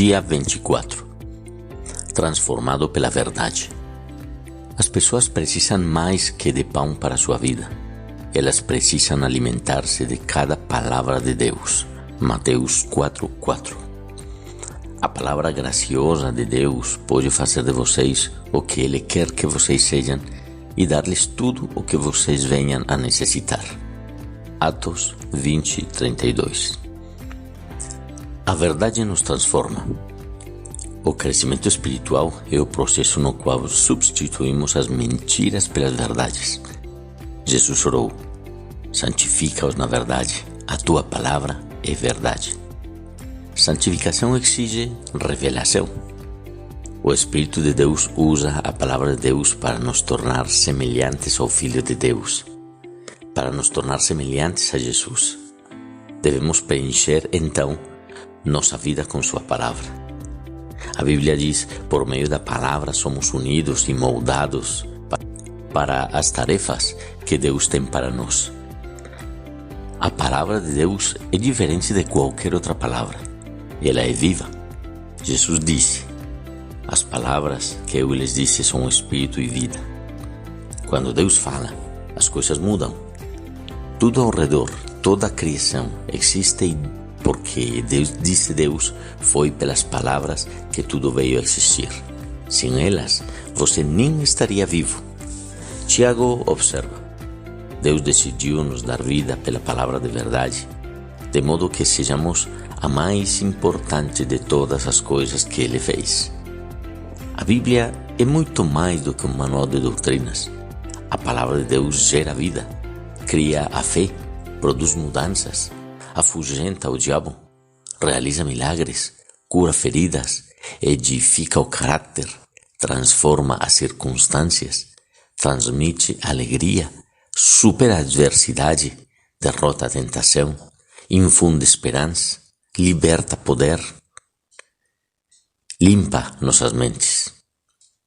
Dia 24. Transformado pela verdade. As pessoas precisam mais que de pão para sua vida. Elas precisam alimentar-se de cada palavra de Deus. Mateus 4:4. A palavra graciosa de Deus pode fazer de vocês o que Ele quer que vocês sejam e dar-lhes tudo o que vocês venham a necessitar. Atos 20:32. A verdade nos transforma. O crescimento espiritual é o processo no qual substituímos as mentiras pelas verdades. Jesus orou: santifica-os na verdade, a tua palavra é verdade. Santificação exige revelação. O Espírito de Deus usa a palavra de Deus para nos tornar semelhantes ao Filho de Deus, para nos tornar semelhantes a Jesus. Devemos preencher, então, nossa vida com sua palavra. A Bíblia diz: por meio da palavra somos unidos e moldados para as tarefas que Deus tem para nós. A palavra de Deus é diferente de qualquer outra palavra. Ela é viva. Jesus disse: as palavras que eu lhes disse são espírito e vida. Quando Deus fala, as coisas mudam. Tudo ao redor, toda a criação existe porque Deus foi pelas palavras que tudo veio a existir. Sem elas, você nem estaria vivo. Tiago observa: Deus decidiu nos dar vida pela palavra de verdade, de modo que sejamos a mais importante de todas as coisas que Ele fez. A Bíblia é muito mais do que um manual de doutrinas. A palavra de Deus gera vida, cria a fé, produz mudanças, afugenta o diabo, realiza milagres, cura feridas, edifica o caráter, transforma as circunstâncias, transmite alegria, supera a adversidade, derrota a tentação, infunde esperança, liberta poder, limpa nossas mentes,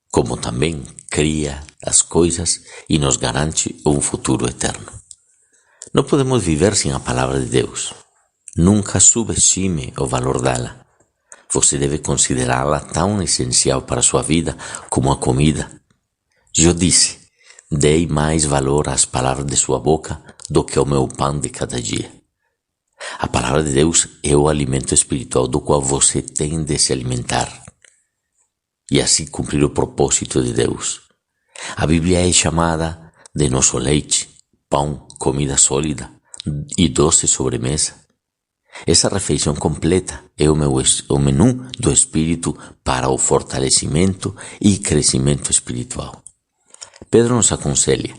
como também cria as coisas e nos garante um futuro eterno. Não podemos viver sem a palavra de Deus. Nunca subestime o valor dela. Você deve considerá-la tão essencial para a sua vida como a comida. Eu disse: dei mais valor às palavras de sua boca do que ao meu pão de cada dia. A palavra de Deus é o alimento espiritual do qual você tem de se alimentar e assim cumprir o propósito de Deus. A Bíblia é chamada de nosso leite, pão, comida sólida e doce sobremesa. Essa refeição completa é o menu do Espírito para o fortalecimento e crescimento espiritual. Pedro nos aconselha: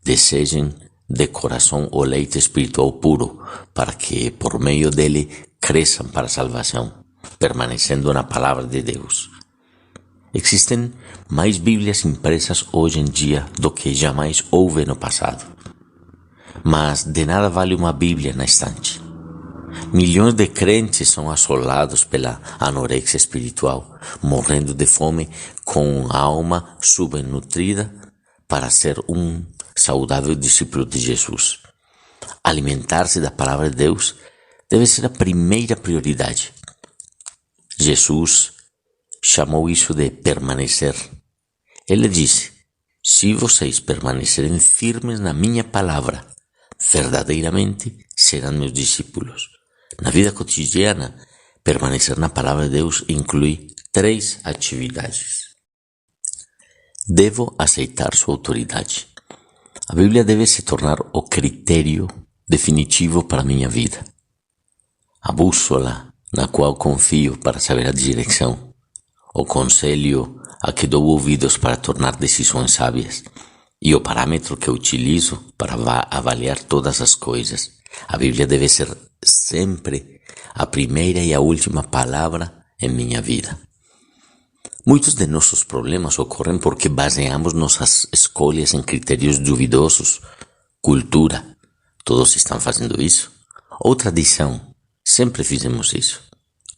desejem de coração o leite espiritual puro, para que por meio dele cresçam para a salvação, permanecendo na palavra de Deus. Existem mais Bíblias impressas hoje em dia do que jamais houve no passado. Mas de nada vale uma Bíblia na estante. Milhões de crentes são assolados pela anorexia espiritual, morrendo de fome com a alma subnutrida para ser um saudável discípulo de Jesus. Alimentar-se da palavra de Deus deve ser a primeira prioridade. Jesus chamou isso de permanecer. Ele disse: se vocês permanecerem firmes na minha palavra, verdadeiramente serão meus discípulos. Na vida cotidiana, permanecer na palavra de Deus inclui 3 atividades. Devo aceitar sua autoridade. A Bíblia deve se tornar o critério definitivo para a minha vida. A bússola na qual confio para saber a direção. O conselho a que dou ouvidos para tomar decisões sábias. E o parâmetro que eu utilizo para avaliar todas as coisas. A Bíblia deve ser sempre a primeira e a última palavra em minha vida. Muitos de nossos problemas ocorrem porque baseamos nossas escolhas em critérios duvidosos. Cultura, todos estão fazendo isso. Ou tradição, sempre fizemos isso.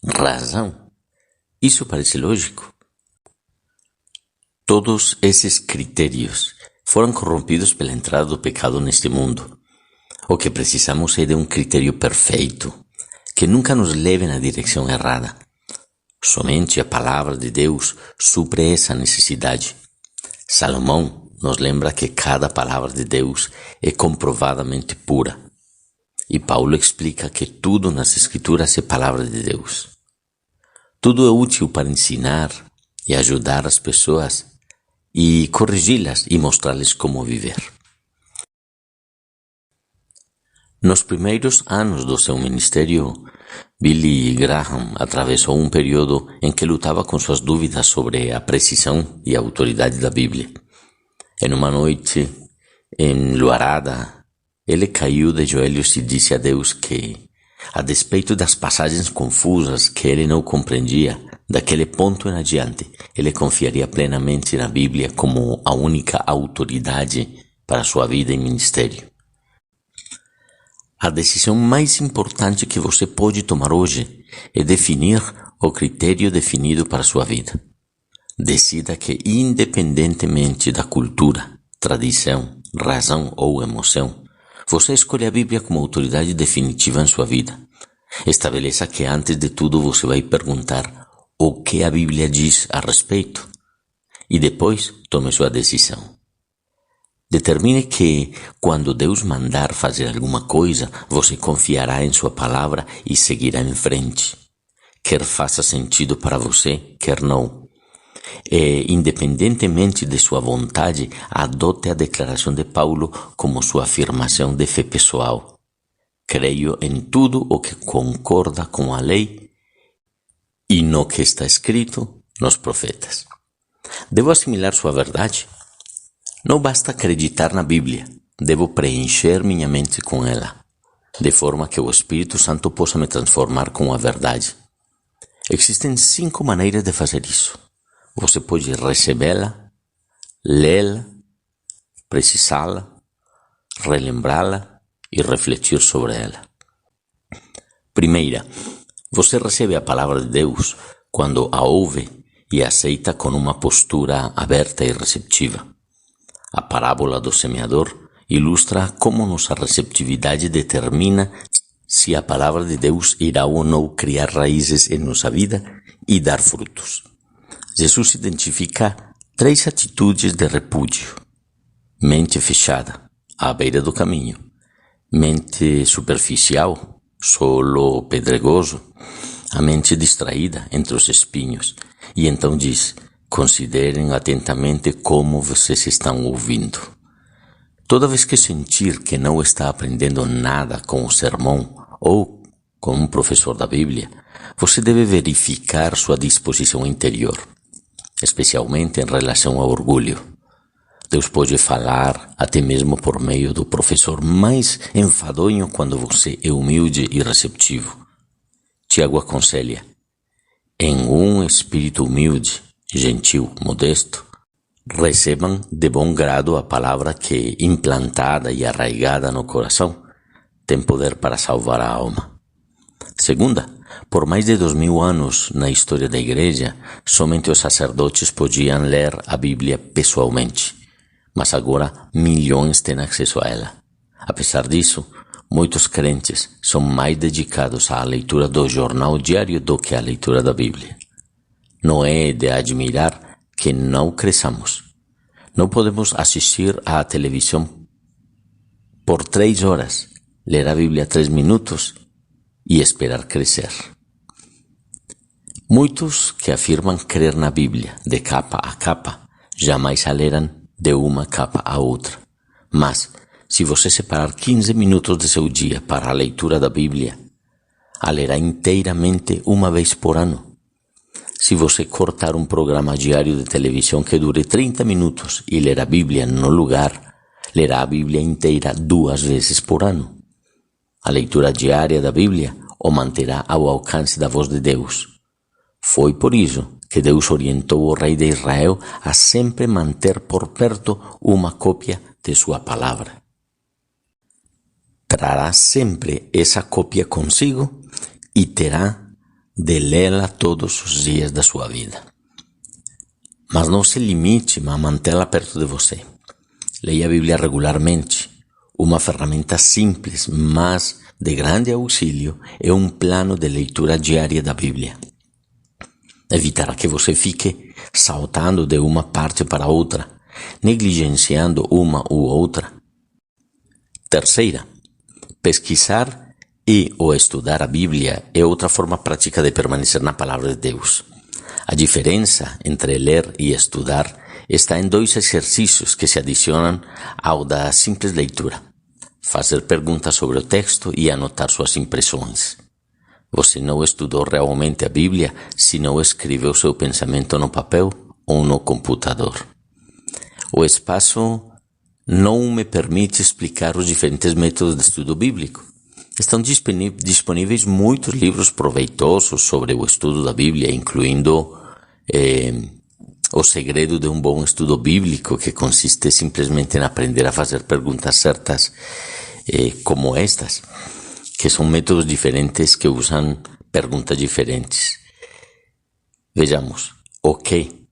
Razão, isso parece lógico. Todos esses critérios foram corrompidos pela entrada do pecado neste mundo. O que precisamos é de um critério perfeito, que nunca nos leve na direção errada. Somente a palavra de Deus supre essa necessidade. Salomão nos lembra que cada palavra de Deus é comprovadamente pura. E Paulo explica que tudo nas Escrituras é palavra de Deus. Tudo é útil para ensinar e ajudar as pessoas e corrigi-las e mostrar-lhes como viver. Nos primeiros anos do seu ministério, Billy Graham atravessou um período em que lutava com suas dúvidas sobre a precisão e a autoridade da Bíblia. Em uma noite enluarada, ele caiu de joelhos e disse a Deus que, a despeito das passagens confusas que ele não compreendia, daquele ponto em adiante, ele confiaria plenamente na Bíblia como a única autoridade para sua vida e ministério. A decisão mais importante que você pode tomar hoje é definir o critério definido para sua vida. Decida que, independentemente da cultura, tradição, razão ou emoção, você escolhe a Bíblia como autoridade definitiva em sua vida. Estabeleça que, antes de tudo, você vai perguntar o que a Bíblia diz a respeito e depois tome sua decisão. Determine que, quando Deus mandar fazer alguma coisa, você confiará em sua palavra e seguirá em frente. Quer faça sentido para você, quer não. E, independentemente de sua vontade, adote a declaração de Paulo como sua afirmação de fé pessoal. Creio em tudo o que concorda com a lei e no que está escrito nos profetas. Devo assimilar sua verdade? Não basta acreditar na Bíblia, devo preencher minha mente com ela, de forma que o Espírito Santo possa me transformar com a verdade. Existem 5 maneiras de fazer isso. Você pode recebê-la, lê-la, precisá-la, relembrá-la e refletir sobre ela. Primeira, você recebe a palavra de Deus quando a ouve e a aceita com uma postura aberta e receptiva. A parábola do semeador ilustra como nossa receptividade determina se a palavra de Deus irá ou não criar raízes em nossa vida e dar frutos. Jesus identifica 3 atitudes de repúdio: mente fechada, à beira do caminho; mente superficial, solo pedregoso; a mente distraída entre os espinhos. E então diz: considerem atentamente como vocês estão ouvindo. Toda vez que sentir que não está aprendendo nada com o sermão ou com um professor da Bíblia, você deve verificar sua disposição interior, especialmente em relação ao orgulho. Deus pode falar até mesmo por meio do professor mais enfadonho quando você é humilde e receptivo. Tiago aconselha: em um espírito humilde, gentil, modesto, recebam de bom grado a palavra que, implantada e arraigada no coração, tem poder para salvar a alma. Segunda, por mais de 2000 anos na história da igreja, somente os sacerdotes podiam ler a Bíblia pessoalmente, mas agora milhões têm acesso a ela. Apesar disso, muitos crentes são mais dedicados à leitura do jornal diário do que à leitura da Bíblia. Não é de admirar que não cresçamos. Não podemos assistir à televisão por 3 horas, ler a Bíblia 3 minutos e esperar crescer. Muitos que afirmam crer na Bíblia de capa a capa, jamais a lerão de uma capa a outra. Mas, se você separar 15 minutos de seu dia para a leitura da Bíblia, a lerá inteiramente uma vez por ano. Se você cortar um programa diário de televisão que dure 30 minutos e ler a Bíblia no lugar, lerá a Bíblia inteira 2 vezes por ano. A leitura diária da Bíblia o manterá ao alcance da voz de Deus. Foi por isso que Deus orientou o rei de Israel a sempre manter por perto uma cópia de sua palavra. Trará sempre essa cópia consigo e terá de lê-la todos os dias da sua vida. Mas não se limite a mantê-la perto de você. Leia a Bíblia regularmente. Uma ferramenta simples, mas de grande auxílio, é um plano de leitura diária da Bíblia. Evitará que você fique saltando de uma parte para outra, negligenciando uma ou outra. Terceira, pesquisar e ou estudar a Bíblia é outra forma prática de permanecer na palavra de Deus. A diferença entre ler e estudar está em dois exercícios que se adicionam ao da simples leitura: fazer perguntas sobre o texto e anotar suas impressões. Você não estudou realmente a Bíblia se não escreveu seu pensamento no papel ou no computador. O espaço não me permite explicar os diferentes métodos de estudo bíblico. Estão disponíveis muitos livros proveitosos sobre o estudo da Bíblia, incluindo O Segredo de um Bom Estudo Bíblico, que consiste simplesmente em aprender a fazer perguntas certas como estas, que são métodos diferentes que usam perguntas diferentes. Vejamos: o que,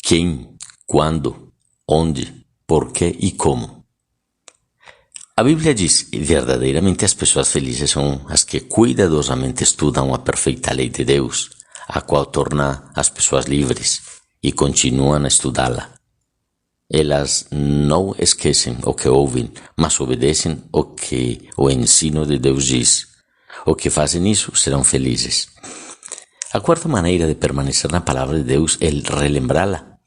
quem, quando, onde, por quê e como. A Bíblia diz: verdadeiramente as pessoas felizes são as que cuidadosamente estudam a perfeita lei de Deus, a qual torna as pessoas livres, e continuam a estudá-la. Elas não esquecem o que ouvem, mas obedecem o que o ensino de Deus diz. O que fazem isso serão felizes. A quarta maneira de permanecer na palavra de Deus é relembrá-la.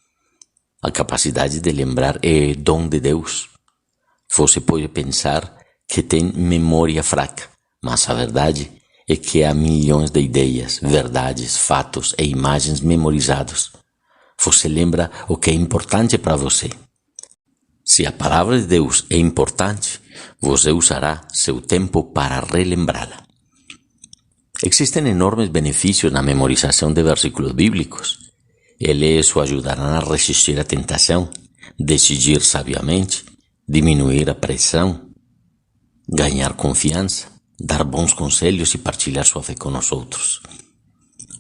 A capacidade de lembrar é dom de Deus. Você pode pensar que tem memória fraca, mas a verdade é que há milhões de ideias, verdades, fatos e imagens memorizados. Você lembra o que é importante para você. Se a palavra de Deus é importante, você usará seu tempo para relembrá-la. Existem enormes benefícios na memorização de versículos bíblicos. Eles o ajudarão a resistir à tentação, decidir sabiamente, diminuir a pressão, ganhar confiança, dar bons conselhos e partilhar sua fé com os outros.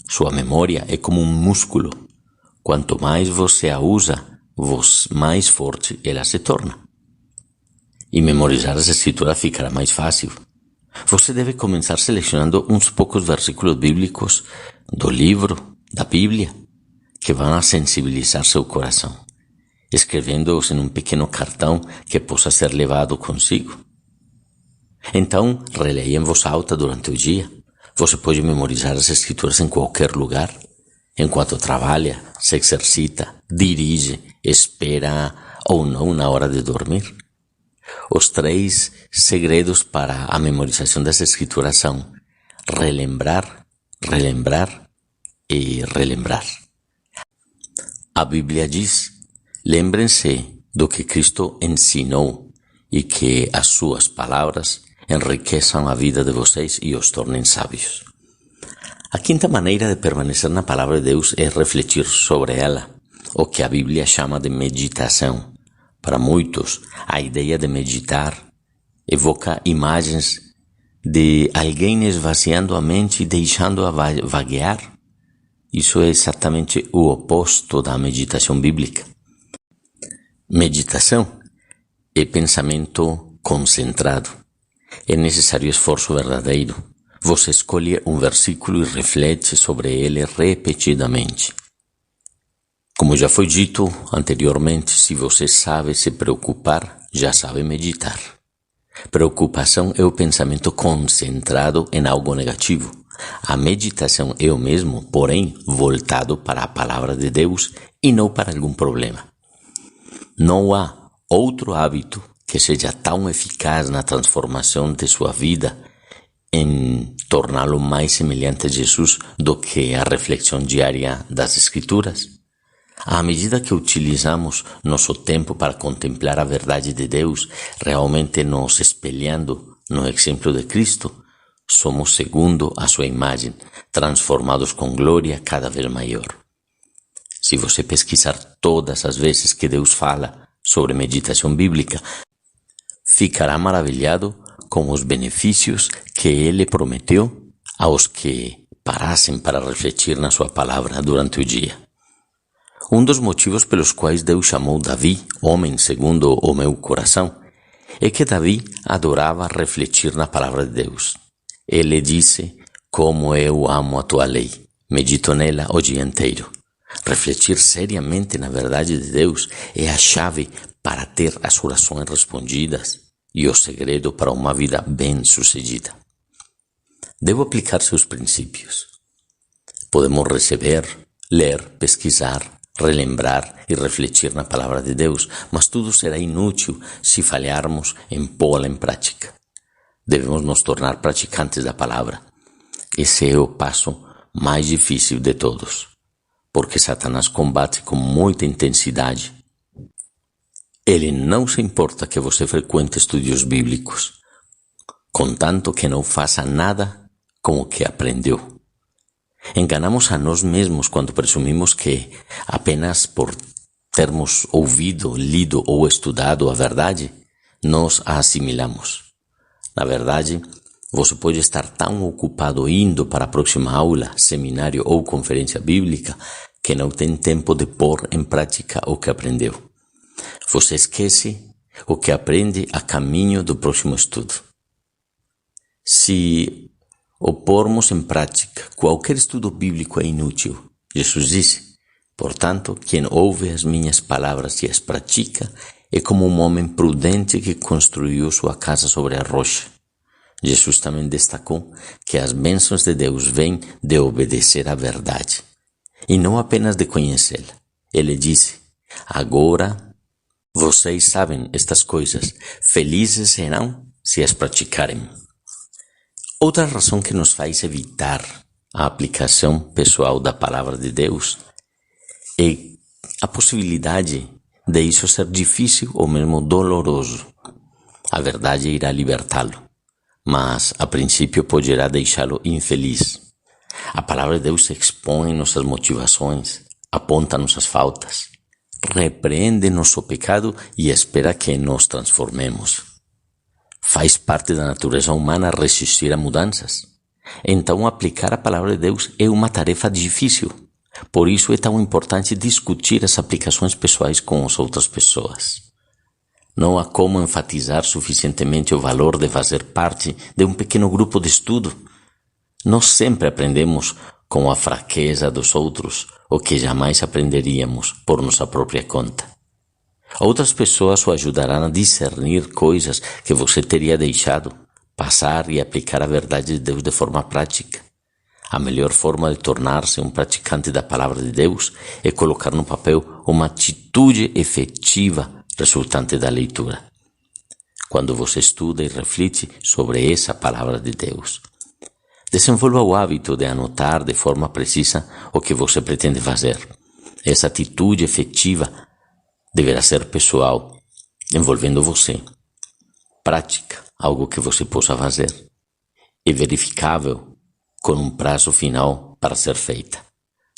Sua memória é como um músculo. Quanto mais você a usa, mais forte ela se torna. E memorizar as escrituras ficará mais fácil. Você deve começar selecionando uns poucos versículos bíblicos do livro, da Bíblia, que vão a sensibilizar seu coração, escrevendo-os em um pequeno cartão que possa ser levado consigo. Então, releia em voz alta durante o dia. Você pode memorizar as escrituras em qualquer lugar, enquanto trabalha, se exercita, dirige, espera ou não na hora de dormir. Os 3 segredos para a memorização das escrituras são relembrar, relembrar e relembrar. A Bíblia diz: lembrem-se do que Cristo ensinou e que as suas palavras enriqueçam a vida de vocês e os tornem sábios. A quinta maneira de permanecer na palavra de Deus é refletir sobre ela, o que a Bíblia chama de meditação. Para muitos, a ideia de meditar evoca imagens de alguém esvaziando a mente e deixando-a vaguear. Isso é exatamente o oposto da meditação bíblica. Meditação é pensamento concentrado. É necessário esforço verdadeiro. Você escolhe um versículo e reflete sobre ele repetidamente. Como já foi dito anteriormente, se você sabe se preocupar, já sabe meditar. Preocupação é o pensamento concentrado em algo negativo. A meditação é o mesmo, porém voltado para a palavra de Deus e não para algum problema. Não há outro hábito que seja tão eficaz na transformação de sua vida, em torná-lo mais semelhante a Jesus, do que a reflexão diária das Escrituras. À medida que utilizamos nosso tempo para contemplar a verdade de Deus, realmente nos espelhando no exemplo de Cristo, somos, segundo a sua imagem, transformados com glória cada vez maior. Se você pesquisar todas as vezes que Deus fala sobre meditação bíblica, ficará maravilhado com os benefícios que Ele prometeu aos que parassem para refletir na sua palavra durante o dia. Um dos motivos pelos quais Deus chamou Davi, homem segundo o meu coração, é que Davi adorava refletir na palavra de Deus. Ele disse: como eu amo a tua lei. Medito nela o dia inteiro. Refletir seriamente na verdade de Deus é a chave para ter as orações respondidas e o segredo para uma vida bem-sucedida. Devo aplicar seus princípios. Podemos receber, ler, pesquisar, relembrar e refletir na palavra de Deus, mas tudo será inútil se falharmos em pô-la em prática. Devemos nos tornar praticantes da palavra. Esse é o passo mais difícil de todos, porque Satanás combate com muita intensidade. Ele não se importa que você frequente estudos bíblicos, contanto que não faça nada com o que aprendeu. Enganamos a nós mesmos quando presumimos que apenas por termos ouvido, lido ou estudado a verdade, nós a assimilamos. Na verdade, você pode estar tão ocupado indo para a próxima aula, seminário ou conferência bíblica que não tem tempo de pôr em prática o que aprendeu. Você esquece o que aprende a caminho do próximo estudo. Se o pormos em prática, qualquer estudo bíblico é inútil. Jesus disse: portanto, quem ouve as minhas palavras e as pratica é como um homem prudente que construiu sua casa sobre a rocha. Jesus também destacou que as bênçãos de Deus vêm de obedecer à verdade, e não apenas de conhecê-la. Ele disse: agora vocês sabem estas coisas, felizes serão se as praticarem. Outra razão que nos faz evitar a aplicação pessoal da palavra de Deus é a possibilidade de isso ser difícil ou mesmo doloroso. A verdade irá libertá-lo, mas a princípio poderá deixá-lo infeliz. A palavra de Deus expõe nossas motivações, aponta nossas faltas, repreende nosso pecado e espera que nos transformemos. Faz parte da natureza humana resistir a mudanças. Então, aplicar a palavra de Deus é uma tarefa difícil. Por isso é tão importante discutir as aplicações pessoais com as outras pessoas. Não há como enfatizar suficientemente o valor de fazer parte de um pequeno grupo de estudo. Nós sempre aprendemos com a fraqueza dos outros o que jamais aprenderíamos por nossa própria conta. Outras pessoas o ajudarão a discernir coisas que você teria deixado passar e aplicar a verdade de Deus de forma prática. A melhor forma de tornar-se um praticante da palavra de Deus é colocar no papel uma atitude efetiva resultante da leitura. Quando você estuda e reflete sobre essa palavra de Deus, desenvolva o hábito de anotar de forma precisa o que você pretende fazer. Essa atitude efetiva deverá ser pessoal, envolvendo você. Prática, algo que você possa fazer. E verificável, com um prazo final para ser feita.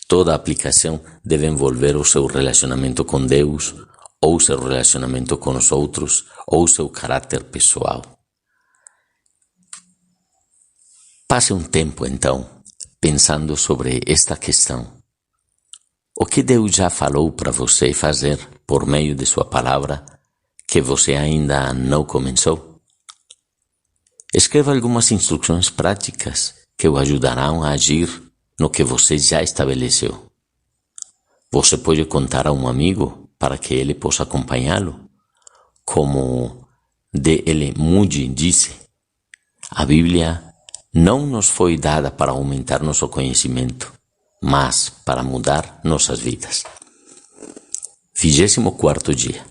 Toda aplicação deve envolver o seu relacionamento com Deus, ou seu relacionamento com os outros, ou seu caráter pessoal. Passe um tempo, então, pensando sobre esta questão. O que Deus já falou para você fazer por meio de sua palavra que você ainda não começou? Escreva algumas instruções práticas que o ajudarão a agir no que você já estabeleceu. Você pode contar a um amigo para que ele possa acompanhá-lo. Como D.L. Moody disse, a Bíblia não nos foi dada para aumentar nosso conhecimento, mas para mudar nossas vidas. 24º dia,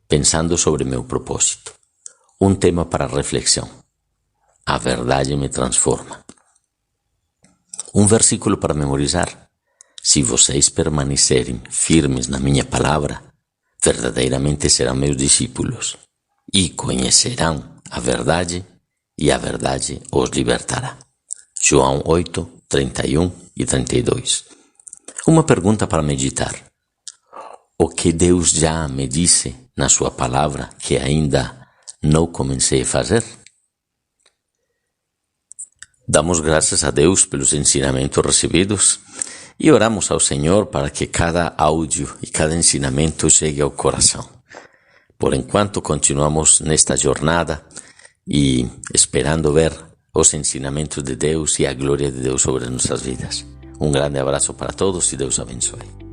pensando sobre meu propósito. Um tema para reflexão. A verdade me transforma. Um versículo para memorizar. Se vocês permanecerem firmes na minha palavra, verdadeiramente serão meus discípulos e conhecerão a verdade e a verdade os libertará. João 8, 31 e 32. Uma pergunta para meditar. O que Deus já me disse na sua palavra que ainda não comecei a fazer? Damos graças a Deus pelos ensinamentos recebidos e oramos ao Senhor para que cada áudio e cada ensinamento chegue ao coração. Por enquanto, continuamos nesta jornada e esperando ver os ensinamentos de Deus e a glória de Deus sobre nossas vidas. Um grande abraço para todos e Deus abençoe.